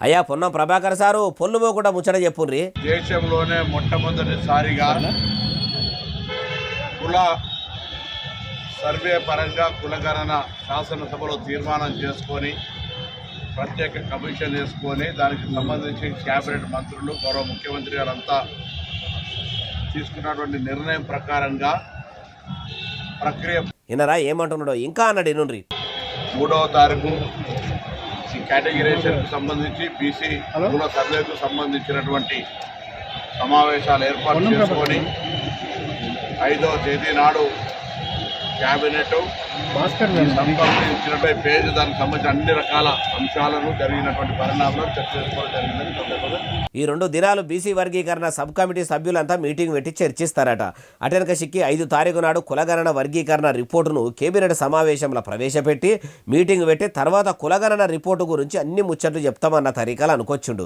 అయ్యా పొన్నం ప్రభాకర్ సారు పొల్లు పోకుండా ముచ్చట చెప్పుండ్రి. దేశంలోనే మొట్టమొదటిసారిగా కుల సర్వే పరంగా కులగణన శాసనసభలో తీర్మానం చేసుకొని ప్రత్యేక కమిషన్ వేసుకొని దానికి సంబంధించి క్యాబినెట్ మంత్రులు గౌరవ ముఖ్యమంత్రి గారంతా తీసుకున్నటువంటి నిర్ణయం ప్రకారంగా ప్రక్రియ వినరా ఏమంటున్నాడో ఇంకా అన్నాడు ఇనుండ్రి. 3వ తారీఖు ఈ కేటగిరైజేషన్కు సంబంధించి బీసీ కుల సర్వేకు సంబంధించినటువంటి సమావేశాలు ఏర్పాటు చేసుకొని 5వ తేదీ నాడు క్యాబినెట్ సంబంధించినటువంటి పేజ్ దానికి సంబంధించిన అన్ని రకాల అంశాలను జరిగినటువంటి పరిణామాలను చర్చ చేసుకోవడం జరిగిందని. ఈ 2 దినాలు బీసీ వర్గీకరణ సబ్ కమిటీ సభ్యులంతా మీటింగ్ పెట్టి చర్చిస్తారట. అటెనక సిక్కి 5 తారీఖు నాడు కులగణన వర్గీకరణ రిపోర్టును కేబినెట్ సమావేశంలో ప్రవేశపెట్టి మీటింగ్ పెట్టి తర్వాత కులగణన రిపోర్టు గురించి అన్ని ముచ్చట్లు చెప్తామన్న తరీకాలు అనుకొచ్చుండు.